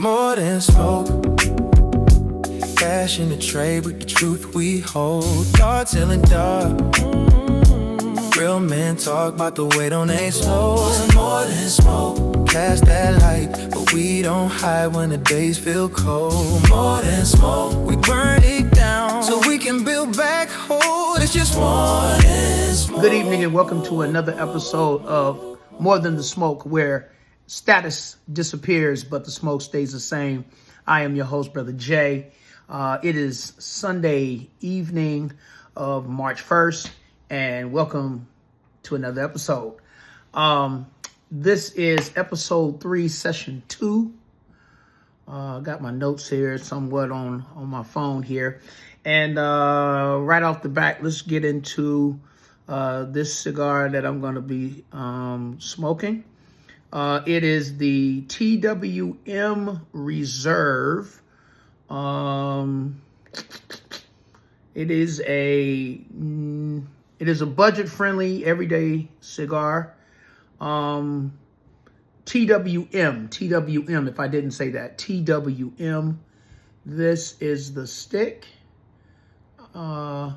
More than smoke, cash in the trade with the truth we hold. Dark telling dark, real men talk about the weight on they souls. More than smoke, cash that light, but we don't hide when the days feel cold. More than smoke, we burn it down so we can build back hold. It's just more than smoke. Good evening and welcome to another episode of More Than the Smoke, where status disappears, but the smoke stays the same. I am your host, Brother Jay. It is Sunday evening of March 1st, and welcome to another episode. This is episode 3, session 2. Got my notes here somewhat on my phone here. And right off the bat, let's get into this cigar that I'm going to be smoking. It is the TWM Reserve. It is a budget-friendly, everyday cigar. TWM, if I didn't say that, TWM. This is the stick. And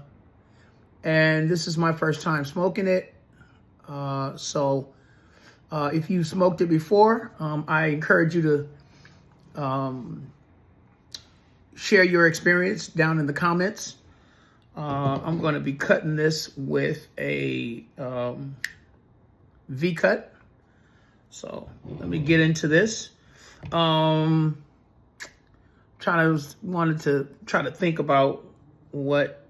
this is my first time smoking it. If you smoked it before, I encourage you to share your experience down in the comments. I'm going to be cutting this with a V-cut. So let me get into this. Wanted to try to think about what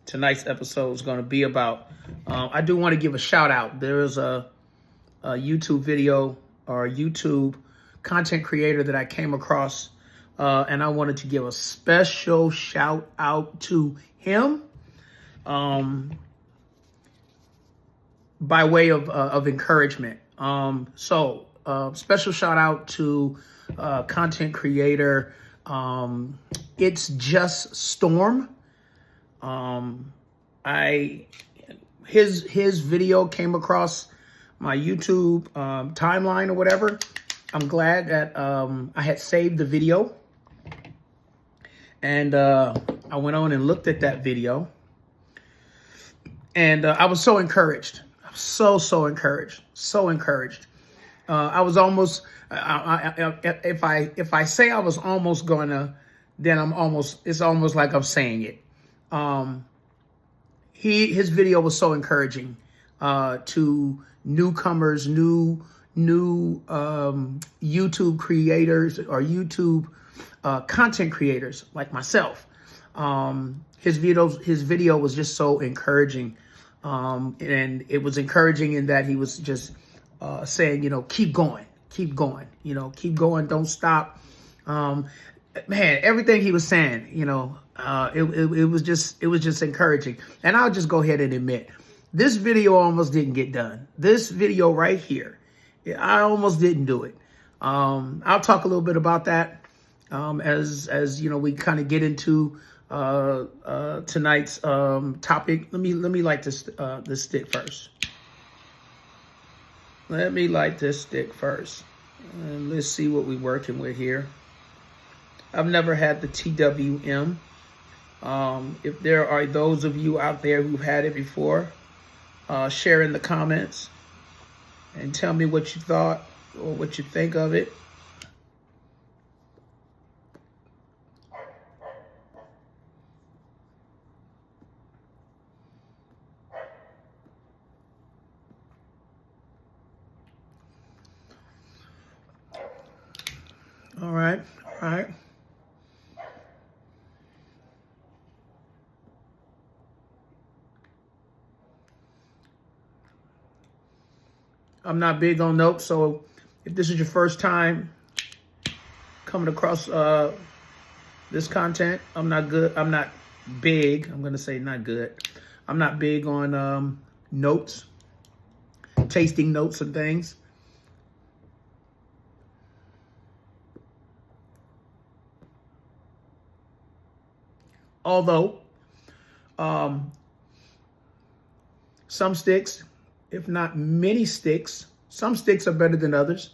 tonight's episode is going to be about. I do want to give a shout out. There is a YouTube video or a YouTube content creator that I came across, and I wanted to give a special shout out to him by way of encouragement. Special shout out to content creator It's Just Storm. His video came across my YouTube timeline or whatever. I'm glad that I had saved the video, and I went on and looked at that video, and I was so encouraged. So encouraged. I was almost. If I say I was almost gonna, then it's almost like I'm saying it. His video was so encouraging to newcomers, new YouTube creators or YouTube content creators like myself. His video was just so encouraging, and it was encouraging in that he was just saying, keep going, keep going, don't stop. Man, everything he was saying, it was just encouraging. And I'll just go ahead and admit, this video almost didn't get done. This video right here, I almost didn't do it. I'll talk a little bit about that as we kind of get into tonight's topic. Let me light this stick first. Let me light this stick first, and let's see what we're working with here. I've never had the TWM. If there are those of you out there who've had it before, share in the comments and tell me what you thought or what you think of it. All right. I'm not big on notes, so if this is your first time coming across this content, I'm not big. I'm gonna say not good. I'm not big on notes, tasting notes and things. Although some sticks, if not many sticks, some sticks are better than others.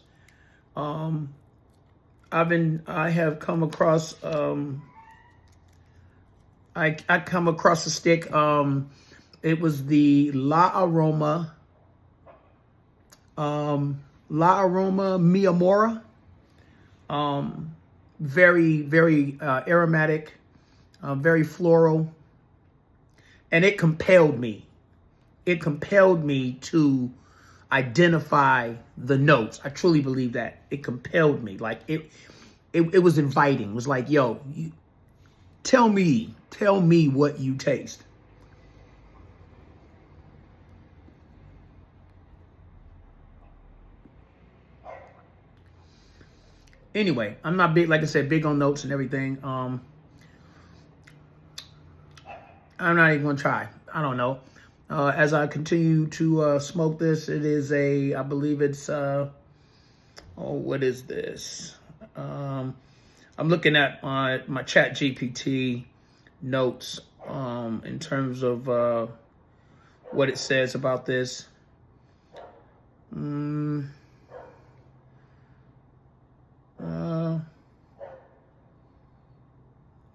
I have come across, I come across a stick. It was the La Aroma Miyamura. Very, very aromatic, very floral. And it compelled me. It compelled me to identify the notes. I truly believe that. It compelled me. Like it was inviting. It was like, yo, tell me what you taste. Anyway, I'm not big, like I said, big on notes and everything. I'm not even gonna try. I don't know. As I continue to smoke this, it is I believe it's, what is this? I'm looking at my ChatGPT notes in terms of what it says about this.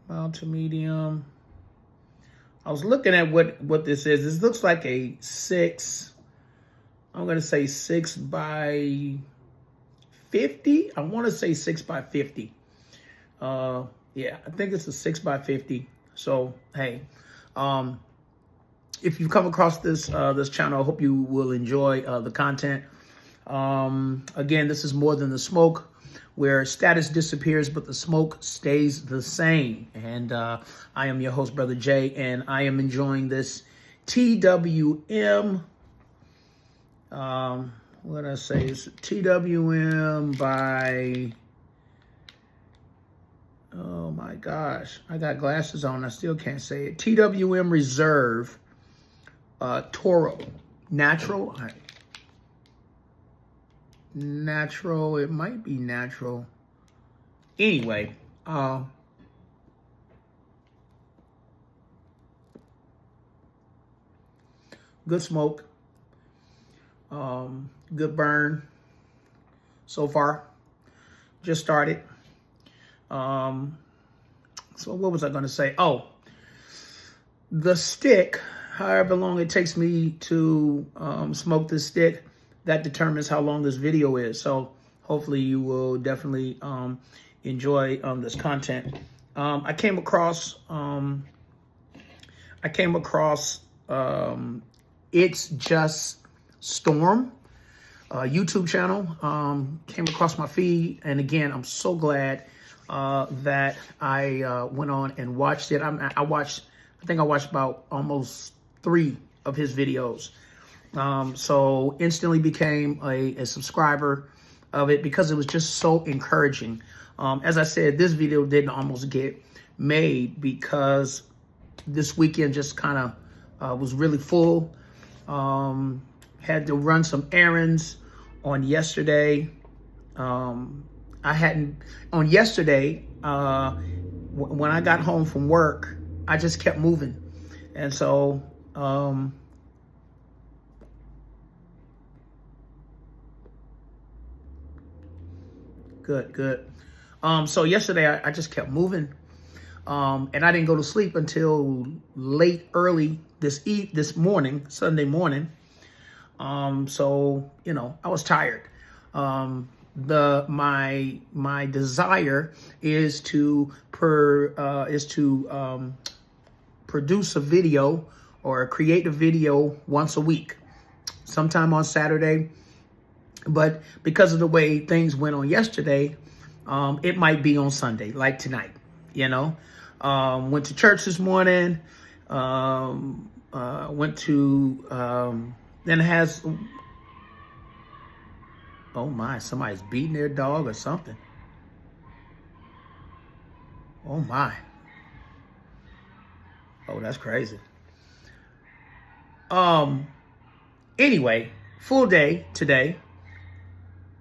Mild to medium. I was looking at what this is. This looks like a 6. I'm gonna say 6 by 50. I want to say 6 by 50. Yeah, I think it's a 6 by 50. So hey, if you've come across this channel, I hope you will enjoy the content. Again, this is More Than the Smoke, where status disappears, but the smoke stays the same. And I am your host, Brother Jay, and I am enjoying this TWM. What did I say? It's TWM by, oh my gosh, I got glasses on. I still can't say it. TWM Reserve Toro. Natural. Natural, it might be natural. Anyway, good smoke, good burn so far. Just started. So what was I going to say? Oh, the stick, however long it takes me to smoke this stick, that determines how long this video is. So hopefully you will definitely enjoy this content. I came across It's Just Storm YouTube channel. Came across my feed, and again, I'm so glad that I went on and watched it. I think I watched about almost 3 of his videos. So instantly became a subscriber of it because it was just so encouraging. As I said, this video didn't almost get made because this weekend just kind of was really full. Had to run some errands on yesterday. On yesterday, when I got home from work, I just kept moving. And so, Good. So yesterday I just kept moving, and I didn't go to sleep until early this morning, Sunday morning. So I was tired. My desire is to produce a video or create a video once a week, sometime on Saturday. But because of the way things went on yesterday, it might be on Sunday, like tonight, Went to church this morning, then oh my, somebody's beating their dog or something. Oh my. Oh, that's crazy. Anyway, full day today.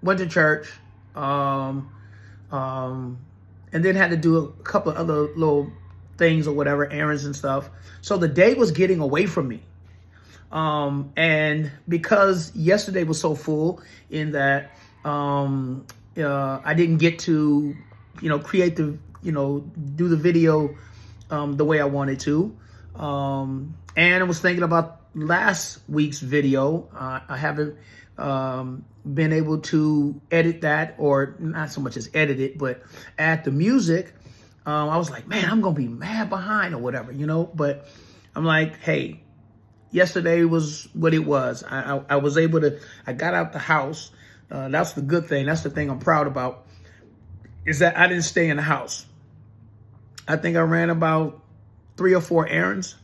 Went to church, and then had to do a couple of other little things or whatever, errands and stuff. So the day was getting away from me. And because yesterday was so full in that I didn't get to create the, do the video the way I wanted to. And I was thinking about last week's video. I haven't been able to edit that, or not so much as edit it, but add the music. I was like, man, I'm going to be mad behind or whatever, but I'm like, hey, yesterday was what it was. I was able to, I got out the house. That's the good thing. That's the thing I'm proud about, is that I didn't stay in the house. I think I ran about 3 or 4 errands.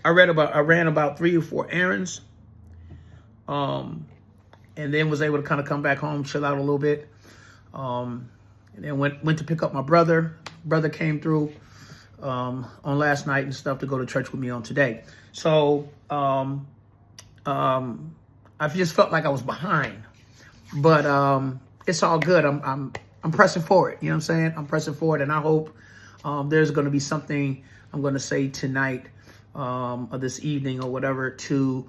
I ran about 3 or 4 errands. And then was able to kind of come back home, chill out a little bit. And then went to pick up my brother. Brother came through on last night and stuff to go to church with me on today. So I just felt like I was behind, but it's all good. I'm pressing forward. You know what I'm saying? I'm pressing forward, and I hope there's going to be something I'm going to say tonight or this evening or whatever to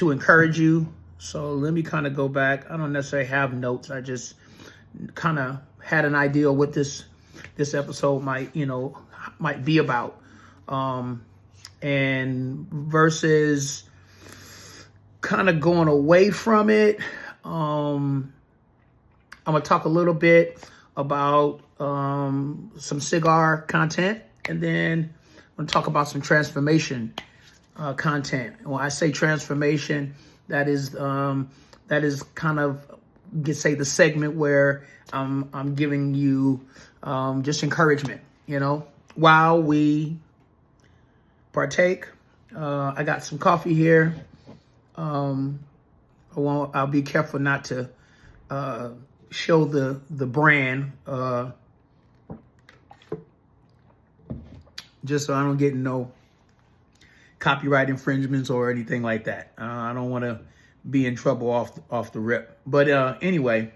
encourage you. So let me kind of go back. I don't necessarily have notes. I just kind of had an idea what this episode might be about. And versus kind of going away from it, I'm going to talk a little bit about some cigar content, and then I'm going to talk about some transformation content. When I say transformation, that is kind of, say, the segment where I'm giving you just encouragement, while we partake. I got some coffee here. I'll be careful not to show the brand, just so I don't get no copyright infringements or anything like that. I don't want to be in trouble off the rip. But anyway,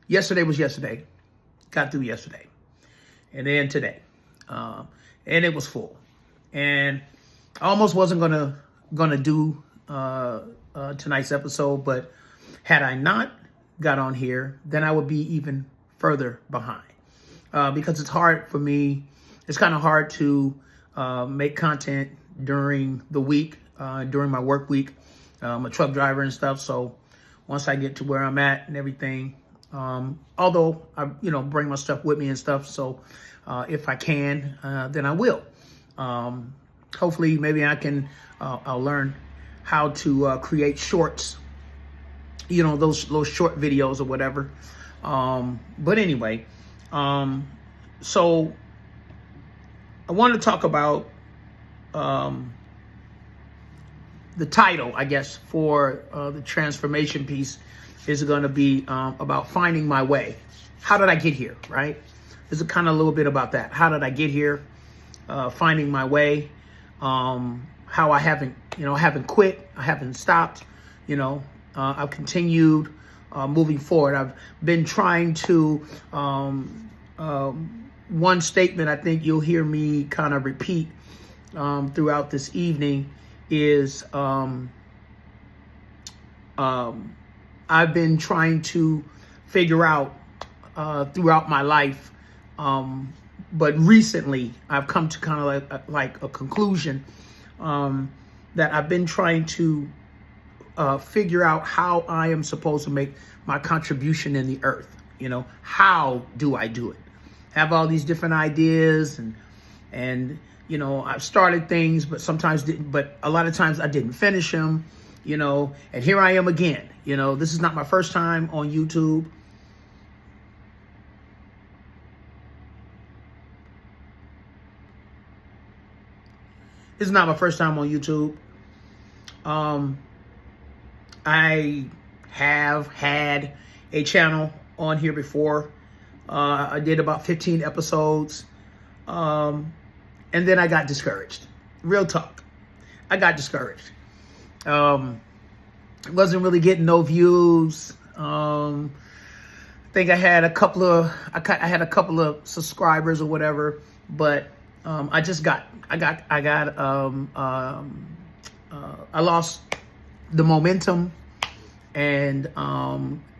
yesterday was yesterday. Got through yesterday, and then today, and it was full. And I almost wasn't gonna do tonight's episode, but had I not got on here, then I would be even further behind, because it's hard for me. It's kind of hard to make content during the week, during my work week. I'm a truck driver and stuff, so once I get to where I'm at and everything, although I bring my stuff with me and stuff, so if I can, then I will. Hopefully, maybe I can. I'll learn how to create shorts. Those short videos or whatever. But anyway, so I want to talk about the title, I guess, for the transformation piece is going to be about finding my way. How did I get here, right? This is kind of a little bit about that. How did I get here? Finding my way. How I haven't quit. I haven't stopped. I've continued moving forward. I've been trying to, one statement I think you'll hear me kind of repeat throughout this evening is I've been trying to figure out throughout my life, but recently I've come to kind of like a conclusion that I've been trying to figure out how I am supposed to make my contribution in the earth. How do I do it? Have all these different ideas and I've started things, but sometimes didn't. But a lot of times I didn't finish them. And here I am again. This is not my first time on YouTube. This is not my first time on YouTube. I have had a channel on here before. I did about 15 episodes. And then I got discouraged. Real talk. I got discouraged. Wasn't really getting no views. think I had a couple of subscribers or whatever, but I lost the momentum and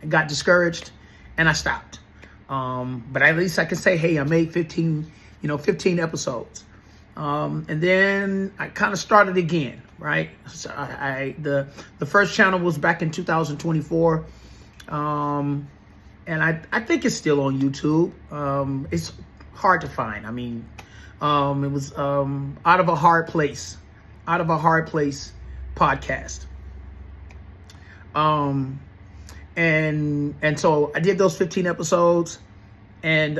got discouraged, and I stopped. But at least I can say, hey, I made 15 episodes. And then I kind of started again, right? So the first channel was back in 2024. And I think it's still on YouTube. It's hard to find. I mean, it was Out of a Hard Place podcast. And so I did those 15 episodes, and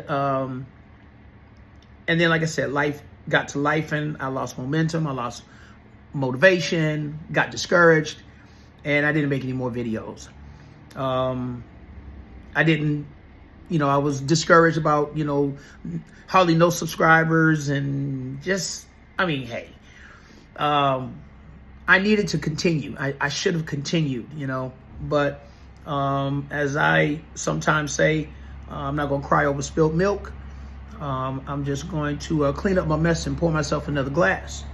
then, like I said, life got to life, and I lost momentum, I lost motivation, got discouraged, and I didn't make any more videos. I didn't, I was discouraged about, hardly no subscribers, and just, hey, I needed to continue. I should have continued, but as I sometimes say, I'm not going to cry over spilled milk. I'm just going to clean up my mess and pour myself another glass.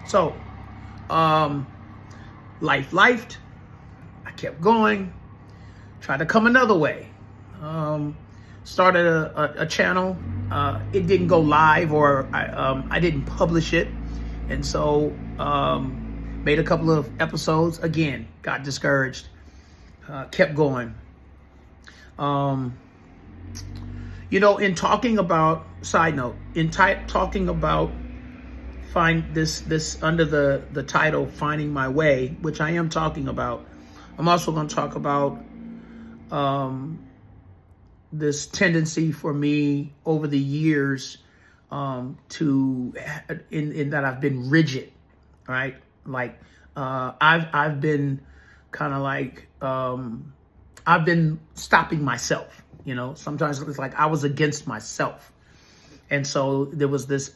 So, lifed. I kept going. Tried to come another way. Started a channel. It didn't go live, or I didn't publish it, and so made a couple of episodes. Again, got discouraged. Kept going. In talking about, side note, talking about find this under the title Finding My Way, which I am talking about, I'm also going to talk about this tendency for me over the years in that I've been rigid, right? Like I've been kind of like I've been stopping myself. Sometimes it's like I was against myself, and so there was this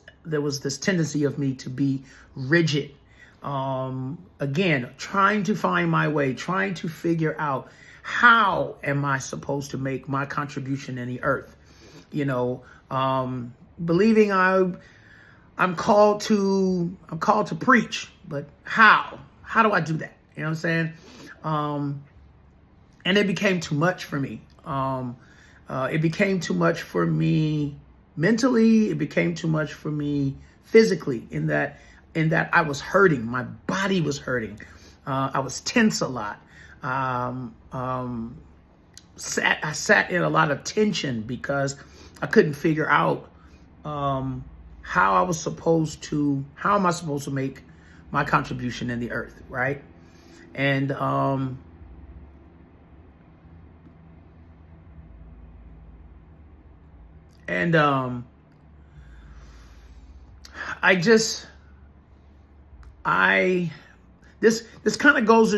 tendency of me to be rigid. Again, trying to find my way, trying to figure out how am I supposed to make my contribution in the earth. Believing I'm called to preach, but how do I do that? You know what I'm saying? And it became too much for me. It became too much for me mentally. It became too much for me physically, in that I was hurting. My body was hurting. I was tense a lot. I sat in a lot of tension because I couldn't figure out how am I supposed to make my contribution in the earth, right? And this kind of goes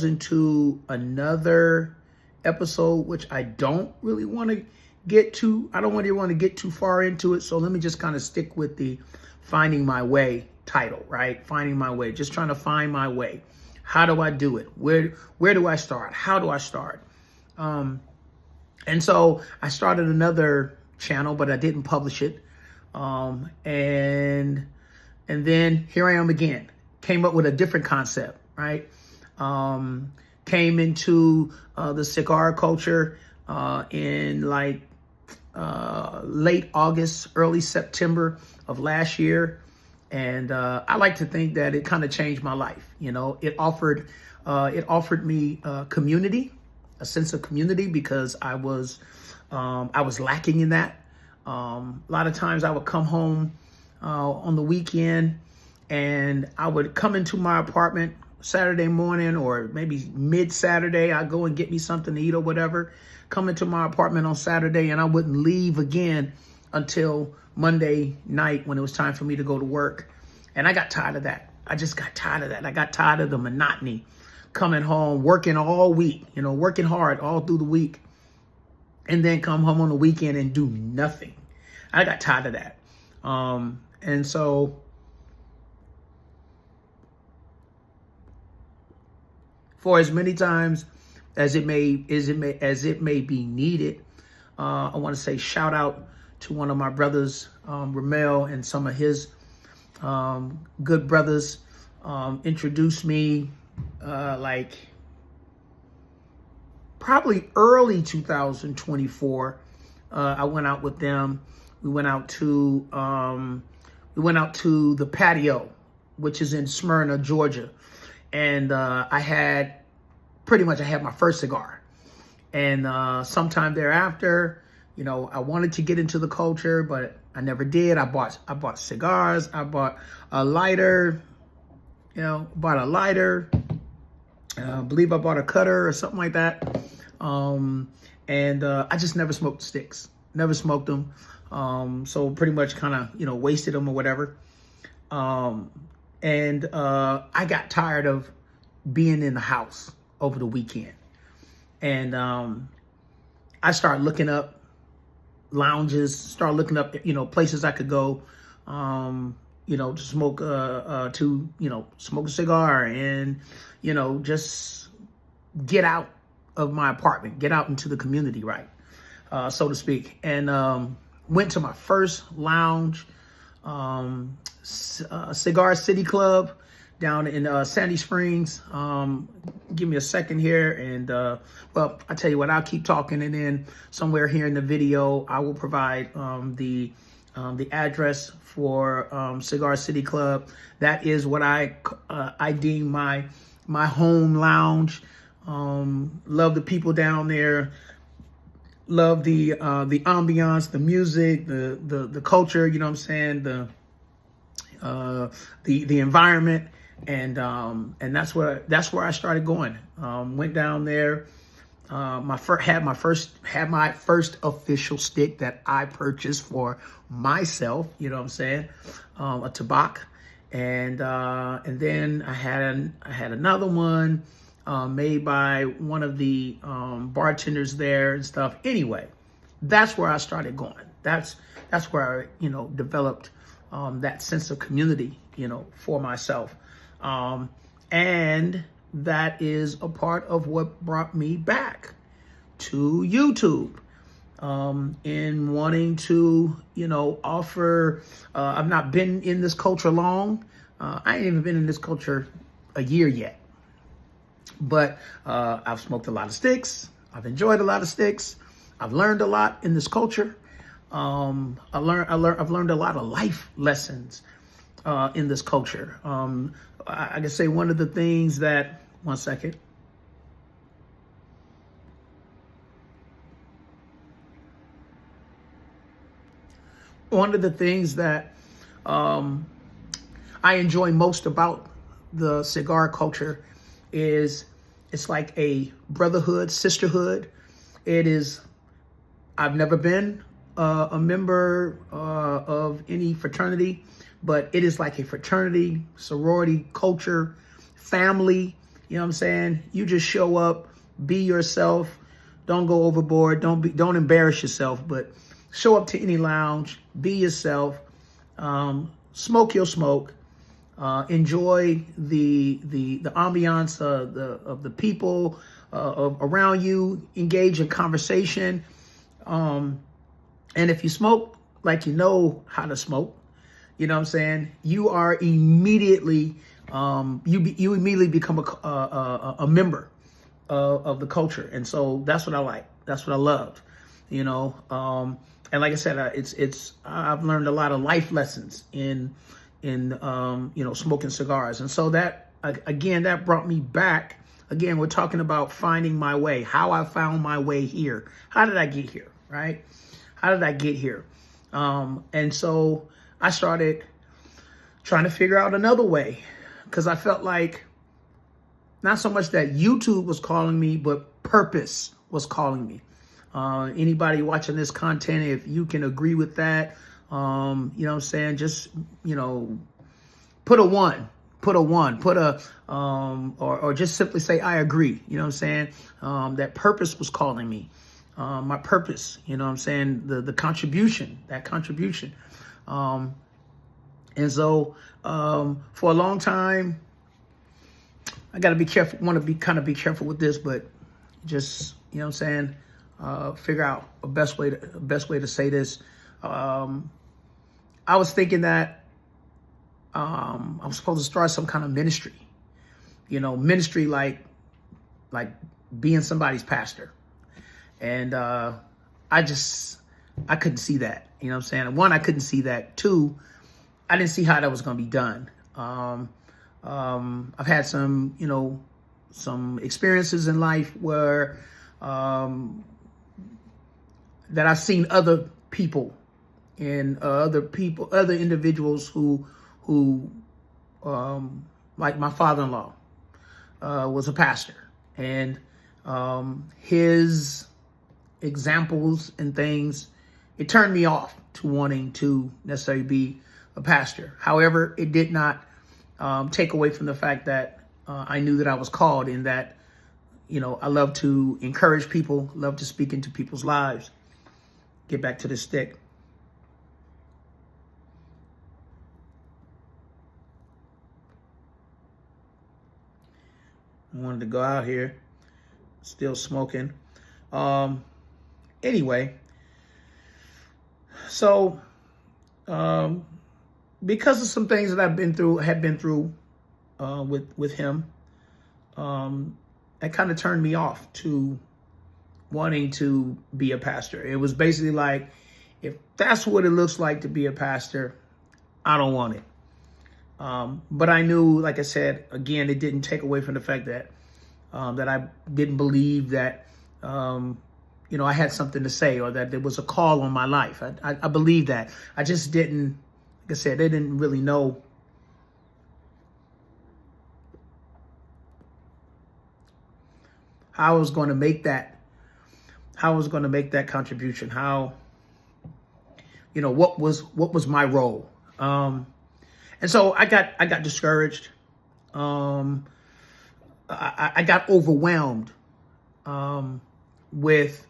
into another episode, which I don't really want to get to. I don't really want to get too far into it. So let me just kind of stick with the Finding My Way title, right? Finding my way, just trying to find my way. How do I do it? Where do I start? How do I start? And so I started another channel, but I didn't publish it. And then here I am again. Came up with a different concept, right? Came into the cigar culture in like late August, early September of last year. And I like to think that it kind of changed my life. It offered me community, a sense of community, because I was lacking in that. A lot of times I would come home on the weekend, and I would come into my apartment Saturday morning, or maybe mid-Saturday. I'd go and get me something to eat or whatever, come into my apartment on Saturday, and I wouldn't leave again until Monday night when it was time for me to go to work. And I got tired of that. I just got tired of that. I got tired of the monotony, coming home, working all week, working hard all through the week, and then come home on the weekend and do nothing. I got tired of that. And so for as many times as it may be needed. I want to say shout out to one of my brothers, Ramel, and some of his good brothers introduced me like probably early 2024. I went out with them. We went out to the patio, which is in Smyrna, Georgia, and I had my first cigar. And sometime thereafter, I wanted to get into the culture, but I never did. I bought cigars. I bought a lighter. I believe I bought a cutter or something like that. And I just never smoked sticks. Never smoked them. So pretty much kind of, wasted them or whatever. And I got tired of being in the house over the weekend. And I started looking up lounges, started looking up, places I could go, to smoke, smoke a cigar and, just get out of my apartment, get out into the community, right, so to speak. And went to my first lounge, Cigar City Club down in Sandy Springs. Give me a second here. And well, I tell you what, I'll keep talking, and then somewhere here in the video, I will provide the address for Cigar City Club. That is what I deem my home lounge. Love the people down there. Love the ambiance, the music, the culture. You know what I'm saying? The environment, and that's where I started going. Went down there. Had my first official stick that I purchased for myself. You know what I'm saying? A tobacco, and then I had another one made by one of the bartenders there and stuff. Anyway, that's where I started going. That's where I developed that sense of community for myself, and that is a part of what brought me back to YouTube, in wanting to offer. I've not been in this culture long. I ain't even been in this culture a year yet. But I've smoked a lot of sticks. I've enjoyed a lot of sticks. I've learned a lot in this culture. I've learned a lot of life lessons in this culture. I can say one of the things that, one second. One of the things that I enjoy most about the cigar culture is it's like a brotherhood, sisterhood. It is, I've never been a member of any fraternity, but it is like a fraternity, sorority, culture, family. You know what I'm saying? You just show up, be yourself, don't go overboard, don't embarrass yourself, but show up to any lounge, be yourself, smoke your smoke. Enjoy the ambiance of the people around you. Engage in conversation, and if you smoke like you know how to smoke, you know what I'm saying, you are immediately you immediately become a member of the culture, and so that's what I like. That's what I love, and like I said, I've learned a lot of life lessons in smoking cigars. And so that, again, that brought me back. Again, we're talking about finding my way, how I found my way here. How did I get here, right? How did I get here? And so I started trying to figure out another way, because I felt like not so much that YouTube was calling me, but purpose was calling me. Anybody watching this content, if you can agree with that, you know what I'm saying, just, put a one, or just simply say, I agree. You know what I'm saying? That purpose was calling me, my purpose, you know what I'm saying? The contribution, that contribution. And so, for a long time, I got to be careful, want to be kind of be careful with this, but just, you know what I'm saying, figure out a best way to say this. I was thinking that I'm supposed to start some kind of ministry, ministry like being somebody's pastor. And I couldn't see that, you know what I'm saying? One, I couldn't see that. Two, I didn't see how that was going to be done. I've had some experiences in life where that I've seen other people and other individuals who like my father-in-law was a pastor, and his examples and things, it turned me off to wanting to necessarily be a pastor. However, it did not take away from the fact that I knew that I was called, in that, I love to encourage people, love to speak into people's lives. Get back to the stick. I wanted to go out here, still smoking. Anyway, so because of some things that had been through with him, it kind of turned me off to wanting to be a pastor. It was basically like, if that's what it looks like to be a pastor, I don't want it. But I knew, like I said, again, it didn't take away from the fact that that I didn't believe that I had something to say, or that there was a call on my life. I believed that. I just didn't, like I said, they didn't really know how I was going to make that, contribution, what was my role. And so I got discouraged. I got overwhelmed with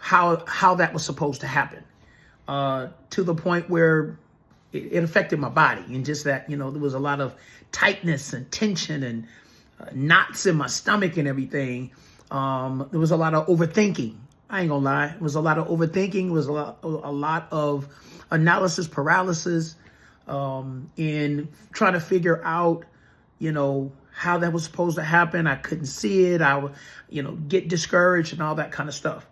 how that was supposed to happen, to the point where it affected my body, and just that, there was a lot of tightness and tension and knots in my stomach and everything. There was a lot of overthinking. I ain't gonna lie. It was a lot of overthinking. It was a lot of analysis paralysis, in trying to figure out, how that was supposed to happen. I couldn't see it. I would, get discouraged and all that kind of stuff.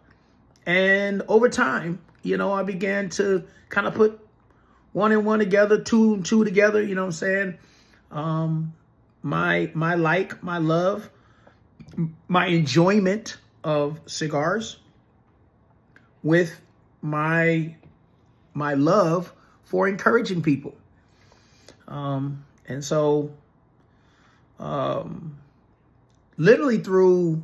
And over time, I began to kind of put one and one together, two and two together, you know what I'm saying? My love, my enjoyment of cigars with my love for encouraging people. And so, literally through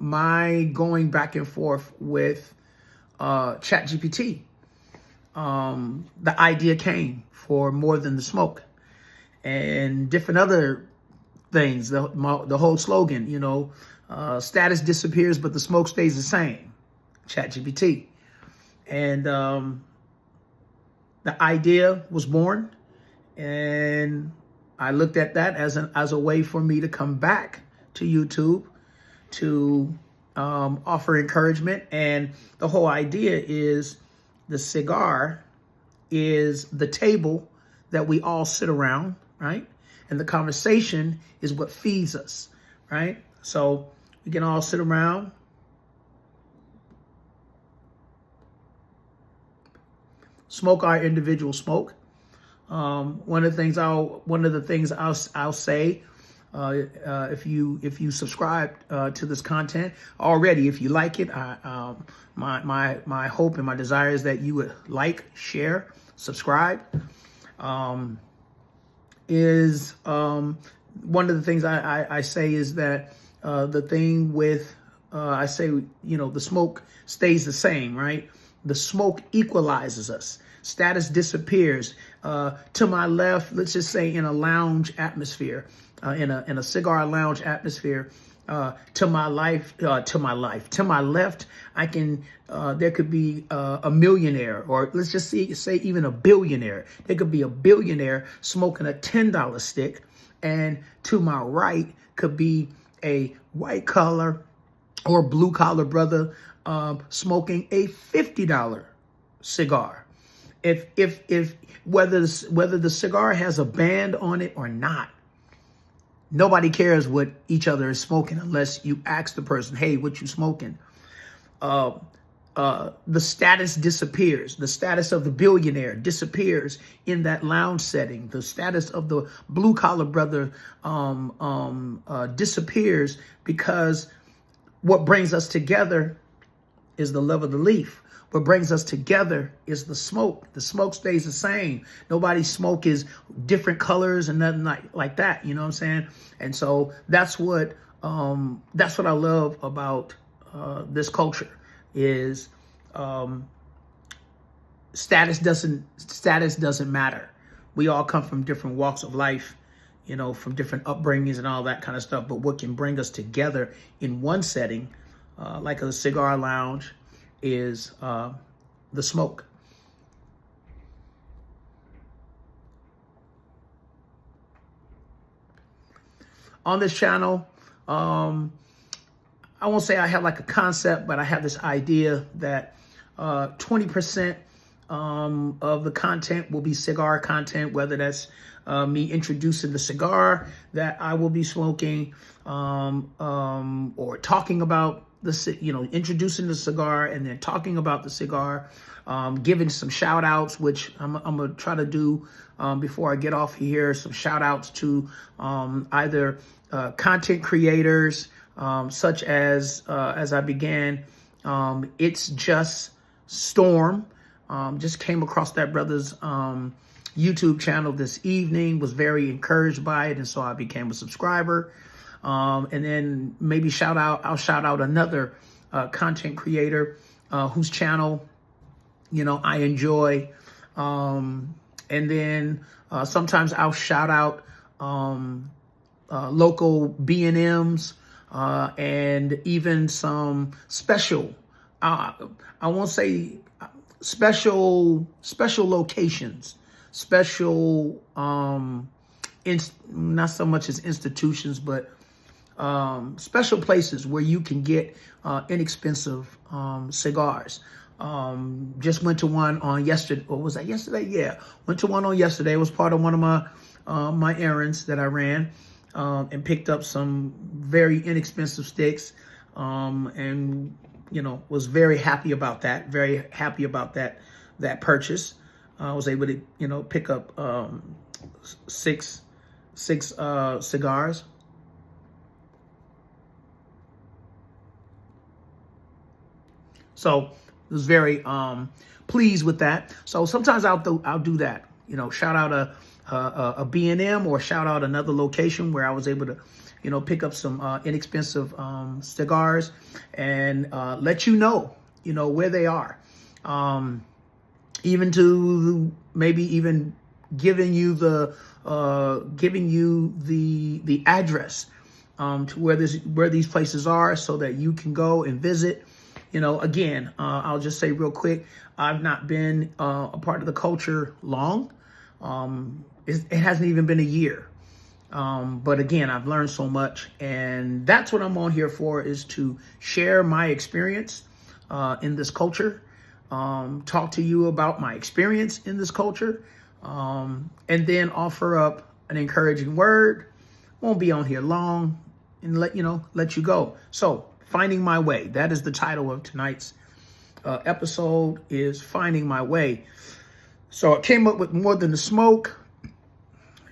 my going back and forth with ChatGPT, the idea came for More Than the Smoke, and different other things. The whole slogan, status disappears, but the smoke stays the same. ChatGPT. And the idea was born, and I looked at that as a way for me to come back to YouTube to offer encouragement. And the whole idea is, the cigar is the table that we all sit around, right? And the conversation is what feeds us, right? So we can all sit around, smoke our individual smoke. One of the things I'll say, if you subscribe to this content already, if you like it, my hope and my desire is that you would like, share, subscribe. One of the things I say is that the thing with I say, the smoke stays the same, right? The smoke equalizes us. Status disappears. To my left, let's just say in a lounge atmosphere, in a cigar lounge atmosphere, To my left, I can, there could be a millionaire, or let's just say even a billionaire. There could be a billionaire smoking a $10 stick. And to my right could be a white collar or blue collar brother smoking a $50 cigar. If whether the cigar has a band on it or not, nobody cares what each other is smoking unless you ask the person, hey, what you smoking? The status disappears. The status of the billionaire disappears in that lounge setting. The status of the blue collar brother disappears, because what brings us together is the love of the leaf. What brings us together is the smoke. The smoke stays the same. Nobody's smoke is different colors and nothing like that. You know what I'm saying? And so that's what I love about this culture is status doesn't matter. We all come from different walks of life, you know, from different upbringings and all that kind of stuff. But what can bring us together in one setting, like a cigar lounge, is the smoke. On this channel, I won't say I have like a concept, but I have this idea that 20% of the content will be cigar content, whether that's me introducing the cigar that I will be smoking, or talking about introducing the cigar and then talking about the cigar, giving some shout outs, which I'm gonna try to do before I get off here, some shout outs to either content creators, such as I began, It's Just Storm. Just came across that brother's YouTube channel this evening, was very encouraged by it, and so I became a subscriber. And then maybe I'll shout out another content creator whose channel, I enjoy. And then sometimes I'll shout out local B&Ms and even some special, I won't say special locations, special, not so much as institutions, but special places where you can get inexpensive cigars. Just went to one on yesterday. Or was that yesterday? Yeah, went to one on yesterday. It was part of one of my errands that I ran, and picked up some very inexpensive sticks, and was very happy about that. Very happy about that purchase. I was able to pick up six cigars. So I was very pleased with that. So sometimes I'll do that. Shout out a B&M, or shout out another location where I was able to, pick up some inexpensive cigars, and let you know where they are. Even to maybe even giving you the address to where these places are, so that you can go and visit. Again, I'll just say real quick, I've not been a part of the culture long. It hasn't even been a year. But again, I've learned so much, and that's what I'm on here for, is to share my experience in this culture, talk to you about my experience in this culture, and then offer up an encouraging word. Won't be on here long, and let you go. So, Finding My Way. That is the title of tonight's episode, is Finding My Way. So I came up with more than the smoke.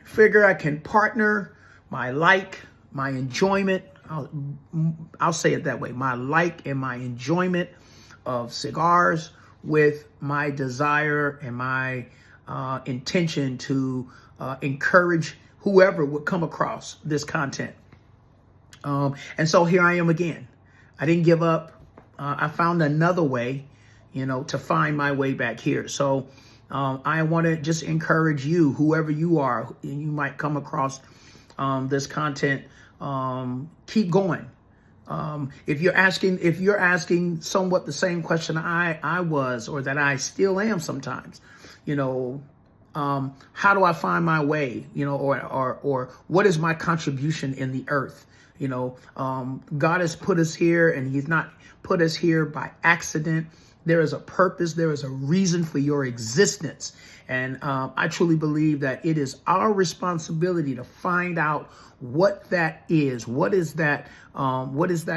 Figure I can partner my my enjoyment. I'll say it that way. My and my enjoyment of cigars with my desire and my intention to encourage whoever would come across this content. And so here I am again. I didn't give up. I found another way, to find my way back here. So I want to just encourage you, whoever you are, you might come across this content. Keep going. If you're asking somewhat the same question I was, or that I still am sometimes, how do I find my way, or what is my contribution in the earth? God has put us here, and he's not put us here by accident. There is a purpose. There is a reason for your existence. And I truly believe that it is our responsibility to find out what that is. What is that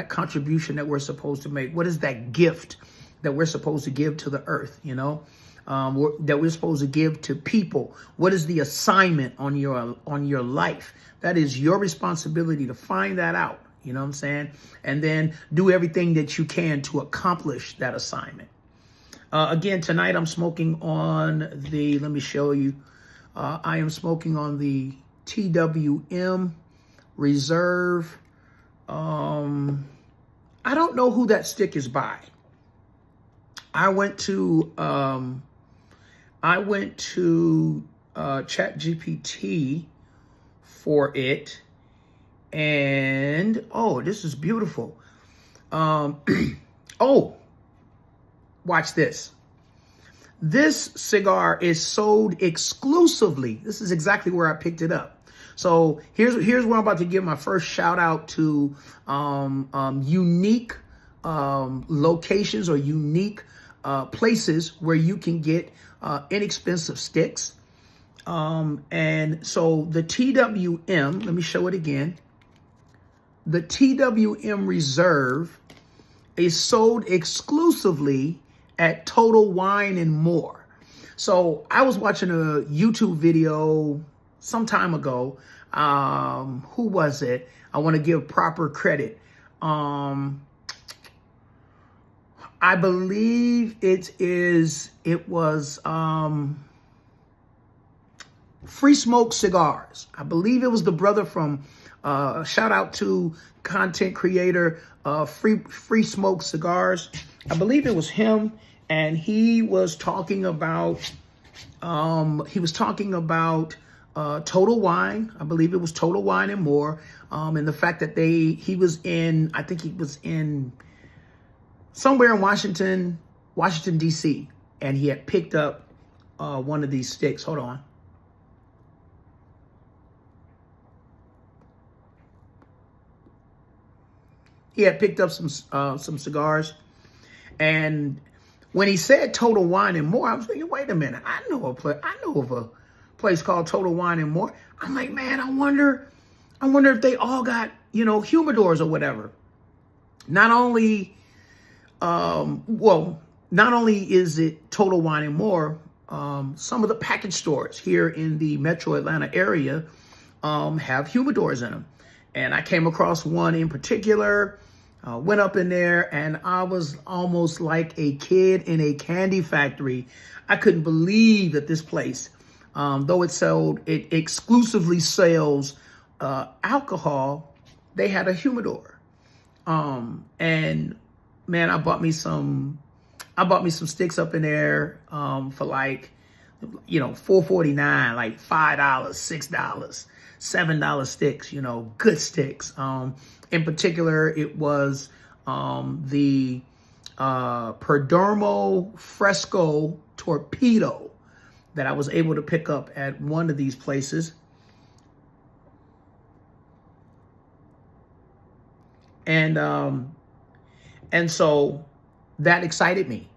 contribution that we're supposed to make? What is that gift that we're supposed to give to the earth, that we're supposed to give to people? What is the assignment on your life? That is your responsibility to find that out. You know what I'm saying? And then do everything that you can to accomplish that assignment. Again, tonight I'm smoking on let me show you. I am smoking on the TWM Reserve. I don't know who that stick is by. I went to ChatGPT for it, and oh, this is beautiful. Oh, watch this. This cigar is sold exclusively. This is exactly where I picked it up. So here's where I'm about to give my first shout out to unique locations or unique places where you can get inexpensive sticks. And so the TWM, let me show it again. The TWM Reserve is sold exclusively at Total Wine and More. So I was watching a YouTube video some time ago. Who was it? I want to give proper credit. I believe it was Free Smoke Cigars. I believe it was the brother from shout out to content creator Free Smoke Cigars. I believe it was him, and he was talking about Total Wine. I believe it was Total Wine and More, and the fact that he was in somewhere in Washington D.C., and he had picked up one of these sticks. Hold on. He had picked up some cigars, and when he said Total Wine and More, I was thinking, wait a minute, I know of a place called Total Wine and More. I'm like, man, I wonder if they all got humidors or whatever. Not only is it Total Wine and More, some of the package stores here in the Metro Atlanta area have humidors in them. And I came across one in particular, went up in there, and I was almost like a kid in a candy factory. I couldn't believe that this place, though it exclusively sells alcohol, they had a humidor. And man, I bought me some sticks up in there for like, $4.49, like $5, $6. $7 sticks, good sticks. In particular, it was the Perdomo Fresco Torpedo that I was able to pick up at one of these places. And so that excited me.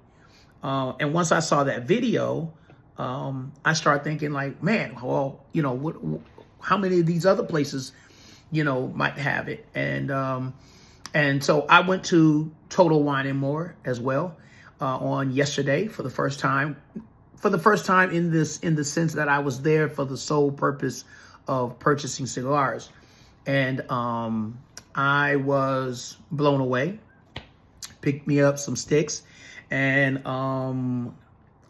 And once I saw that video, I started thinking like, man, well, how many of these other places, might have it? And so I went to Total Wine and More as well on yesterday for the first time. For the first time in the sense that I was there for the sole purpose of purchasing cigars, and I was blown away. Picked me up some sticks, and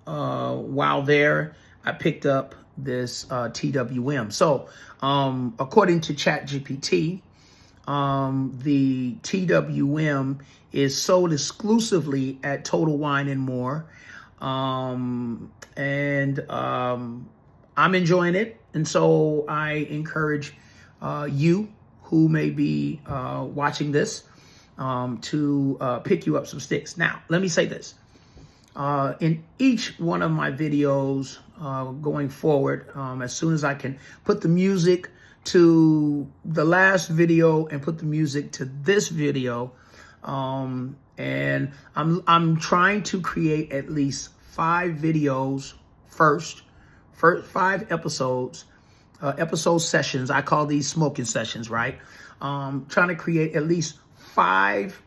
while there, I picked up this TWM. So according to ChatGPT, the TWM is sold exclusively at Total Wine and More, and I'm enjoying it. And so I encourage you who may be watching this to pick you up some sticks. Now, let me say this. In each one of my videos going forward, as soon as I can put the music to the last video and put the music to this video, and I'm trying to create at least 5 videos first 5 episodes, episode sessions. I call these smoking sessions, right? Trying to create at least 5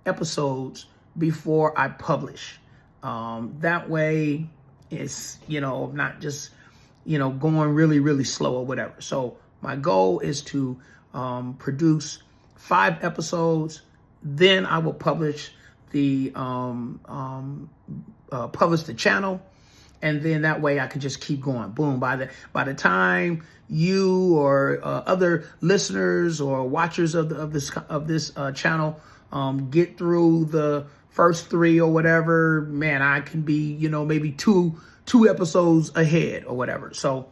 episodes before I publish. That way it's, not just, going really, really slow or whatever. So my goal is to produce 5 episodes. Then I will publish the channel, and then that way I can just keep going. Boom! By the time you or other listeners or watchers of this channel get through the first 3 or whatever, man, I can be maybe two episodes ahead or whatever. So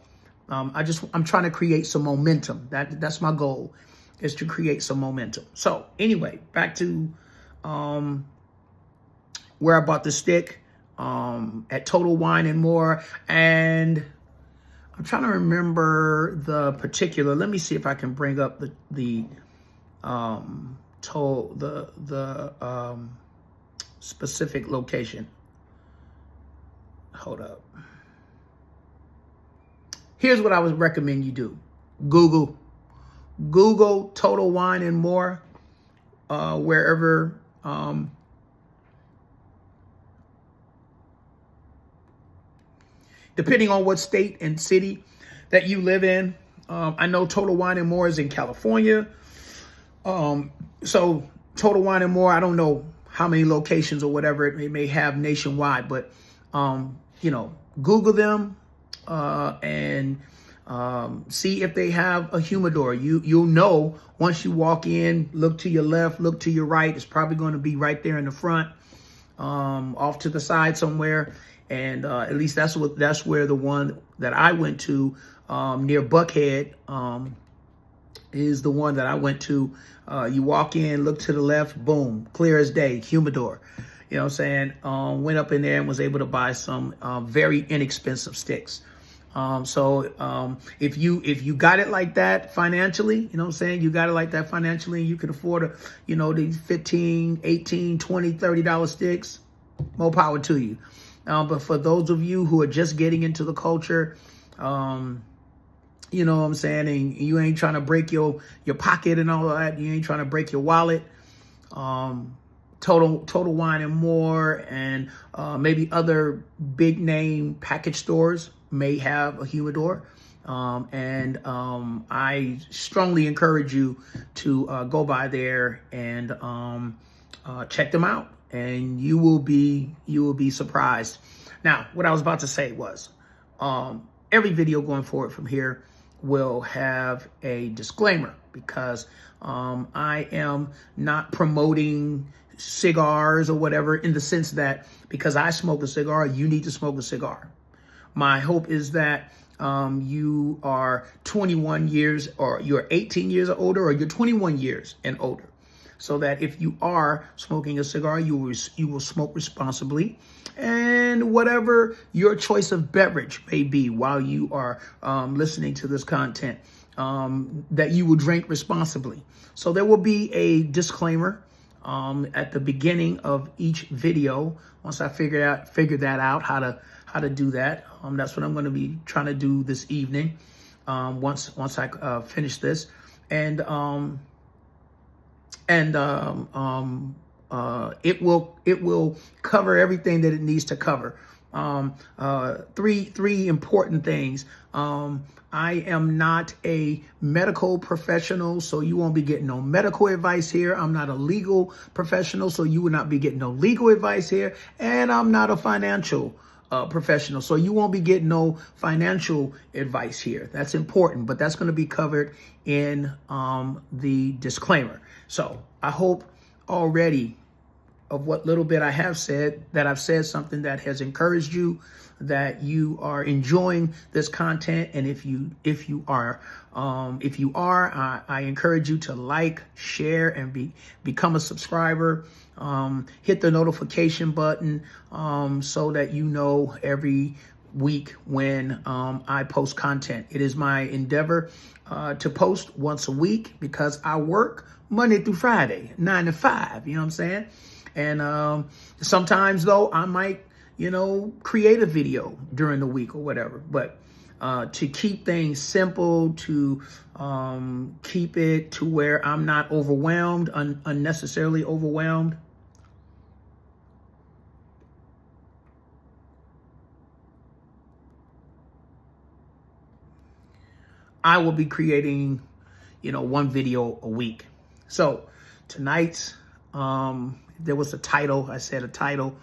I'm trying to create some momentum. That's my goal, is to create some momentum. So anyway, back to where I bought the stick, at Total Wine and More. And I'm trying to remember the particular. Let me see if I can bring up the specific location. Hold up. Here's what I would recommend you do. Google Total Wine and More, wherever depending on what state and city that you live in. I know Total Wine and More is in California. So Total Wine and More, I don't know how many locations or whatever it may have nationwide, but Google them and see if they have a humidor. You'll know once you walk in. Look to your left, look to your right. It's probably going to be right there in the front, off to the side somewhere. And at least that's where the one that I went to near Buckhead is the one that I went to. You walk in, look to the left, boom, clear as day, humidor. You know what I'm saying? Went up in there and was able to buy some very inexpensive sticks. So if you got it like that financially, you know what I'm saying? You got it like that financially, you can afford these $15, $18, $20, $30 sticks, more power to you. But for those of you who are just getting into the culture, you know what I'm saying, and you ain't trying to break your pocket and all of that, you ain't trying to break your wallet, Total Wine and More and maybe other big name package stores may have a humidor. And I strongly encourage you to go by there and check them out. And you will be surprised. Now, what I was about to say was, every video going forward from here will have a disclaimer, because I am not promoting cigars or whatever, in the sense that because I smoke a cigar, you need to smoke a cigar. My hope is that you are 21 years, or you're 18 years or older, or you're 21 years and older, so that if you are smoking a cigar, you will smoke responsibly, and whatever your choice of beverage may be while you are listening to this content, that you will drink responsibly. So there will be a disclaimer at the beginning of each video. Once I figure that out, how to do that. That's what I'm going to be trying to do this evening. Once I finish this, and it will cover everything that it needs to cover. Three important things. I am not a medical professional, so you won't be getting no medical advice here. I'm not a legal professional, so you will not be getting no legal advice here. And I'm not a financial professional, so you won't be getting no financial advice here. That's important, but that's going to be covered in the disclaimer. So I hope already of what little bit I have said, that I've said something that has encouraged you, that you are enjoying this content. And if you are, I encourage you to like, share, and become a subscriber. Hit the notification button so that you know every week when I post content. It is my endeavor to post once a week because I work Monday through Friday, 9 to 5. You know what I'm saying? And sometimes though I might, create a video during the week or whatever. But to keep things simple, to keep it to where I'm not overwhelmed, unnecessarily overwhelmed. I will be creating, one video a week. So tonight's, there was a title, I said a title,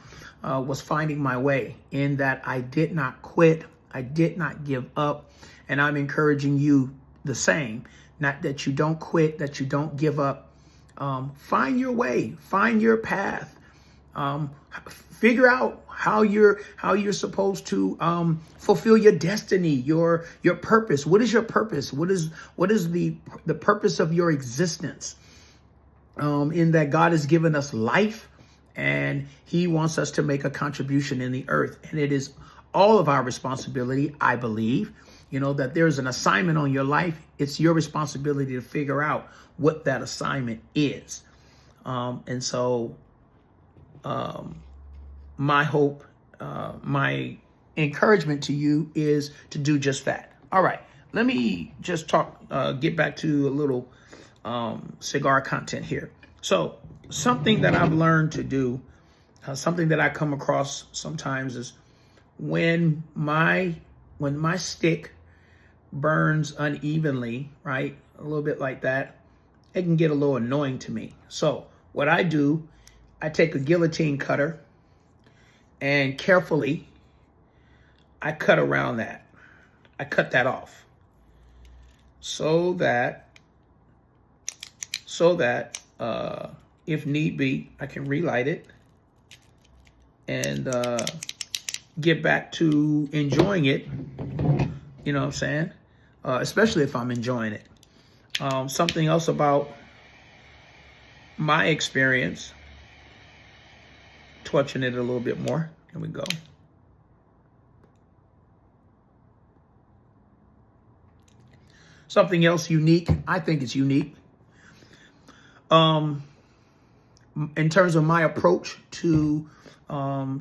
was Finding My Way, in that I did not quit. I did not give up. And I'm encouraging you the same. Not that you don't quit, that you don't give up. Find your way, find your path. Figure out how you're supposed to fulfill your destiny, your purpose. What is your purpose? What is the purpose of your existence? In that God has given us life, and he wants us to make a contribution in the earth. And it is all of our responsibility, I believe, that there's an assignment on your life. It's your responsibility to figure out what that assignment is. And so my hope, my encouragement to you is to do just that. All right, let me just get back to a little cigar content here. So something that I've learned to do, something that I come across sometimes, is when my stick burns unevenly, right? A little bit like that, it can get a little annoying to me. So what I do, I take a guillotine cutter and carefully I cut around that. I cut that off so that if need be, I can relight it and get back to enjoying it. You know what I'm saying? Especially if I'm enjoying it. Something else about my experience, touching it a little bit more. Here we go. Something else unique. I think it's unique. In terms of my approach to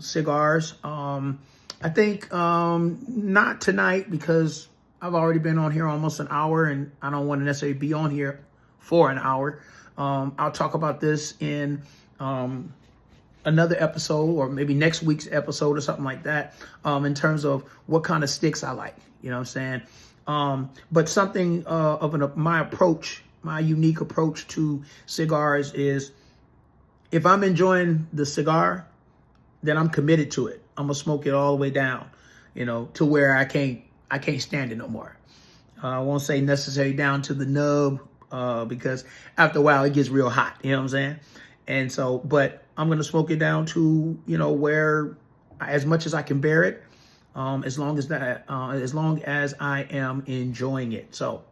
cigars, I think not tonight, because I've already been on here almost an hour and I don't want to necessarily be on here for an hour. I'll talk about this in another episode, or maybe next week's episode or something like that, in terms of what kind of sticks I like. You know what I'm saying? But something my approach, my unique approach to cigars is, if I'm enjoying the cigar, then I'm committed to it. I'm gonna smoke it all the way down, to where I can't stand it no more. I won't say necessarily down to the nub, because after a while it gets real hot. You know what I'm saying? And so, but I'm gonna smoke it down to where, as much as I can bear it, as long as I am enjoying it. So.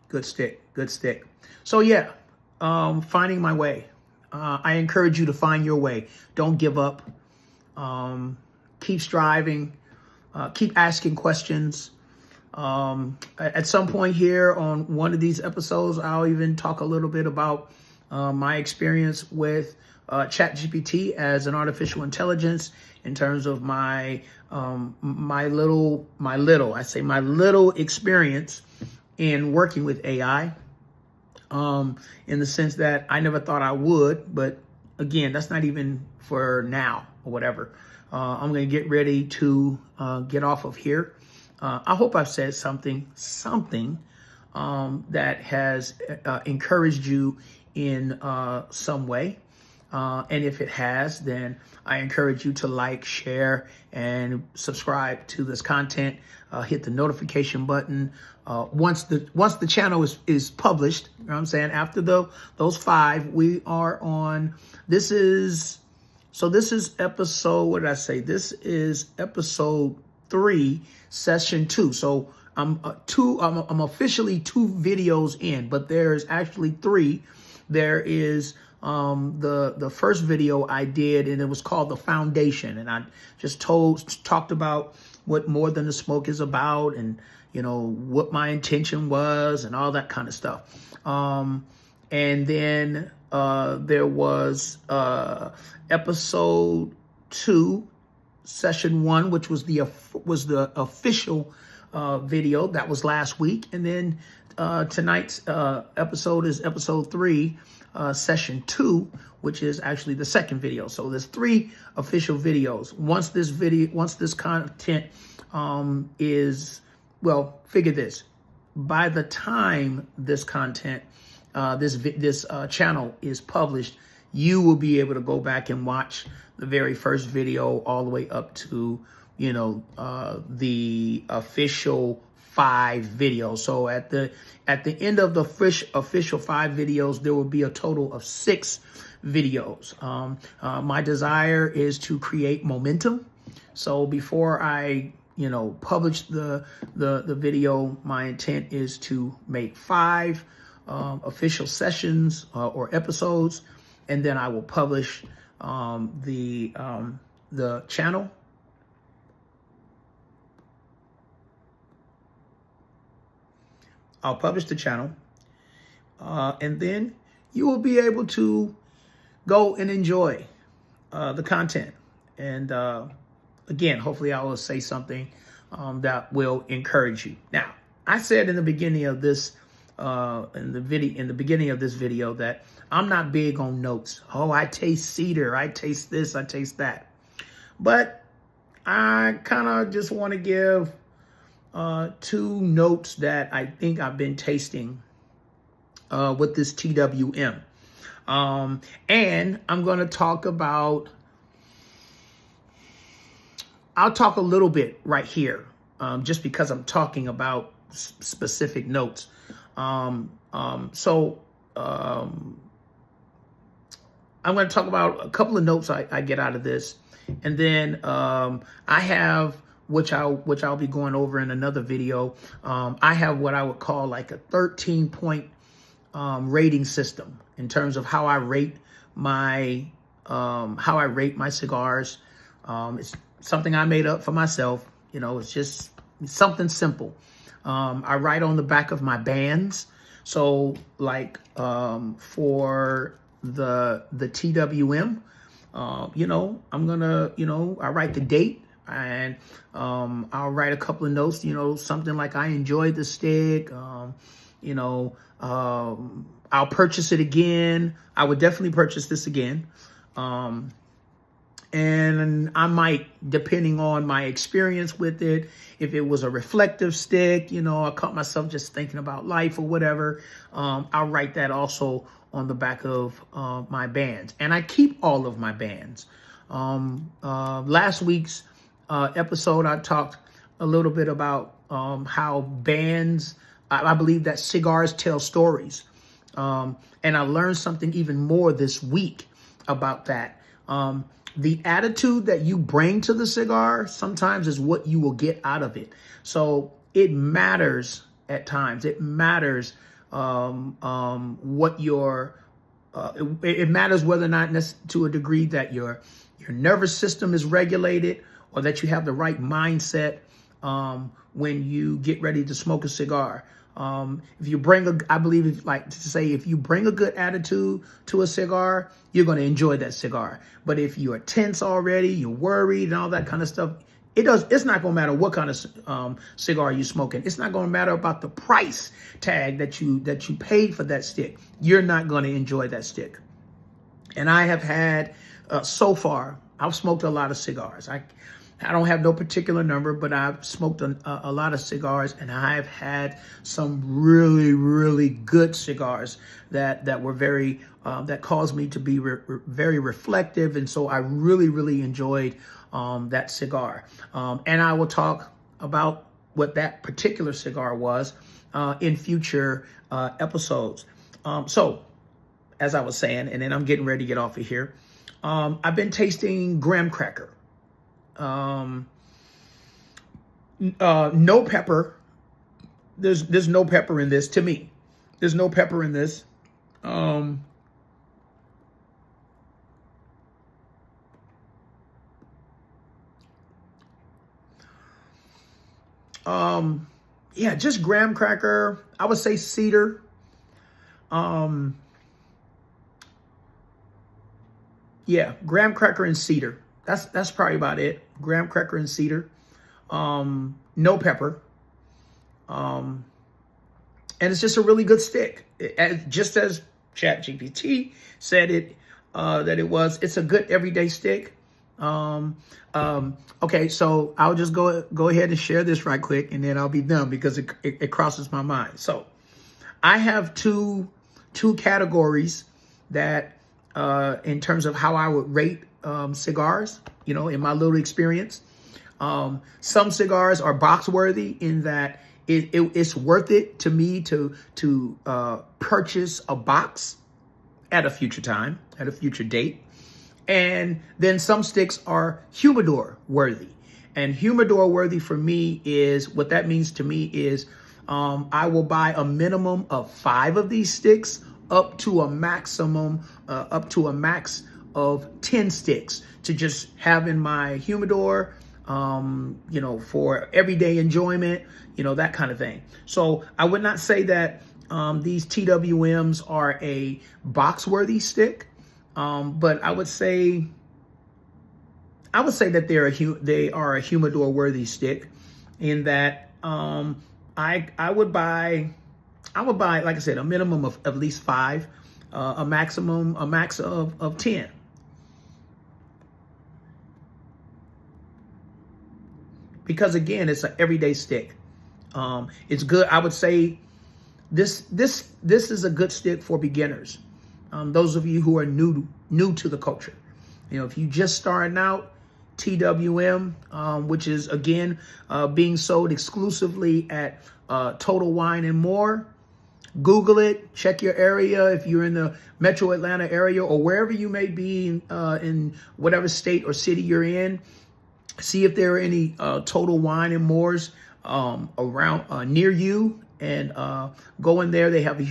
Good stick. So yeah, finding my way. I encourage you to find your way. Don't give up. Keep striving. Keep asking questions. At some point here on one of these episodes, I'll even talk a little bit about my experience with ChatGPT as an artificial intelligence, in terms of my little experience in working with AI, in the sense that I never thought I would, but again, that's not even for now or whatever. I'm going to get ready to get off of here. I hope I've said something that has encouraged you in some way. And if it has, then I encourage you to like, share, and subscribe to this content. Hit the notification button. Once the channel is published, you know what I'm saying? After those 5, we are on. This is episode. What did I say? This is episode 3, session 2. So I'm officially 2 videos in, but there's actually 3. There is the first video I did, and it was called The Foundation, and I just talked about what More Than the Smoke is about, and what my intention was, and all that kind of stuff. And then there was episode 2, session 1, which was the official video. That was last week. And then tonight's episode is episode 3, session 2, which is actually the second video. So there's 3 official videos. Once this content is, well, figure this, by the time this content, this channel is published, you will be able to go back and watch the very first video all the way up to, the official 5 videos. So at the end of the official 5 videos, there will be a total of 6 videos. My desire is to create momentum. So before I publish the video, my intent is to make 5 official sessions or episodes, and then I will publish the channel. I'll publish the channel, and then you will be able to go and enjoy the content. And again, hopefully I will say something that will encourage you. Now, I said in the beginning of this video that I'm not big on notes. Oh, I taste cedar, I taste this, I taste that. But I kind of just want to give 2 notes that I think I've been tasting with this TWM. And I'm going to talk about, I'll talk a little bit right here, just because I'm talking about specific notes. I'm going to talk about a couple of notes I get out of this. And then I have, which I'll be going over in another video. I have what I would call like a 13-point rating system in terms of how I rate my cigars. It's something I made up for myself. It's just something simple. I write on the back of my bands. So like for the TWM, I'm gonna, I write the date, and I'll write a couple of notes, something like I enjoyed the stick, I'll purchase it again. I would definitely purchase this again. And I might, depending on my experience with it, if it was a reflective stick, I caught myself just thinking about life or whatever, I'll write that also on the back of my bands. And I keep all of my bands. Last week's episode, I talked a little bit about how bands, I believe that cigars tell stories. And I learned something even more this week about that. The attitude that you bring to the cigar sometimes is what you will get out of it. So it matters at times. It matters what your, it matters whether or not to a degree that your nervous system is regulated, or that you have the right mindset when you get ready to smoke a cigar. If you bring if you bring a good attitude to a cigar, you're going to enjoy that cigar. But if you are tense already, you're worried and all that kind of stuff, it's not going to matter what kind of cigar you're smoking. It's not going to matter about the price tag that you paid for that stick. You're not going to enjoy that stick. And I have had so far I've smoked a lot of cigars. I don't have no particular number, but I've smoked a lot of cigars, and I've had some really, really good cigars that were very, that caused me to be very reflective. And so I really, really enjoyed that cigar. And I will talk about what that particular cigar was in future episodes. So as I was saying, and then I'm getting ready to get off of here, I've been tasting graham cracker. No pepper. There's no pepper in this to me. There's no pepper in this. Yeah, just graham cracker. I would say cedar. Yeah, graham cracker and cedar. That's probably about it. Graham cracker and cedar. No pepper. And it's just a really good stick. Just as ChatGPT said that it was. It's a good everyday stick. Okay, so I'll just go ahead and share this right quick, and then I'll be done because it crosses my mind. So I have two categories that in terms of how I would rate cigars, in my little experience. Some cigars are box worthy in that it's worth it to me to purchase a box at a future time, at a future date. And then some sticks are humidor worthy. And humidor worthy for me is, what that means to me is I will buy a minimum of 5 of these sticks up to a max of 10 sticks to just have in my humidor, for everyday enjoyment, that kind of thing. So I would not say that these TWMs are a box worthy stick. But I would say that they are a humidor worthy stick, in that I would buy, like I said, a minimum of at least 5, a max of 10. Because again, it's an everyday stick. It's good. I would say this is a good stick for beginners. Those of you who are new to the culture, if you just starting out, TWM, which is again being sold exclusively at Total Wine and More. Google it, check your area if you're in the Metro Atlanta area or wherever you may be in whatever state or city you're in. See if there are any Total Wine and Mores around near you. And go in there. They have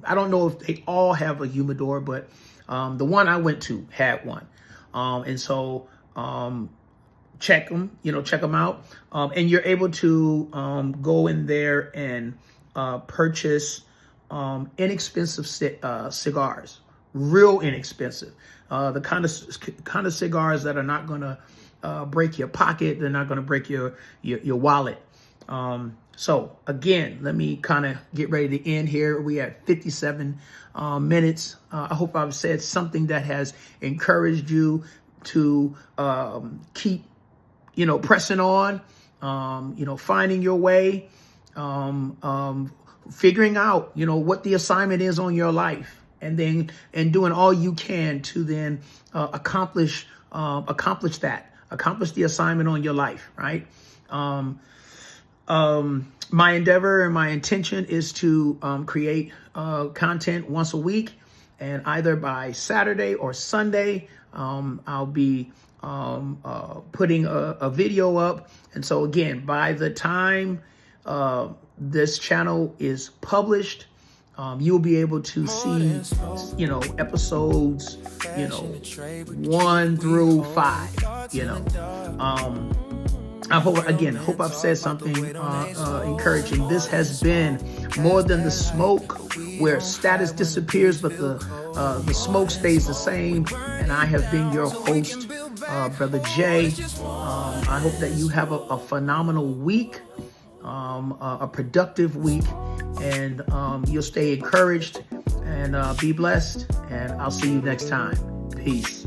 I don't know if they all have a humidor, but the one I went to had one. And so check them out. And you're able to go in there and purchase inexpensive cigars, real inexpensive. The kind of cigars that are not going to break your pocket. They're not going to break your wallet. So again, let me kind of get ready to end here. We at 57 minutes. I hope I've said something that has encouraged you to keep, pressing on, finding your way, figuring out, what the assignment is on your life, and doing all you can to then accomplish the assignment on your life, right? My endeavor and my intention is to create content once a week, and either by Saturday or Sunday, I'll be putting a video up. And so again, by the time this channel is published, you'll be able to see, episodes, 1 through 5, I hope I've said something encouraging. This has been More Than the Smoke, where status disappears, but the smoke stays the same. And I have been your host, Brother Jay. I hope that you have a phenomenal week, a productive week, and you'll stay encouraged and be blessed. And I'll see you next time. Peace.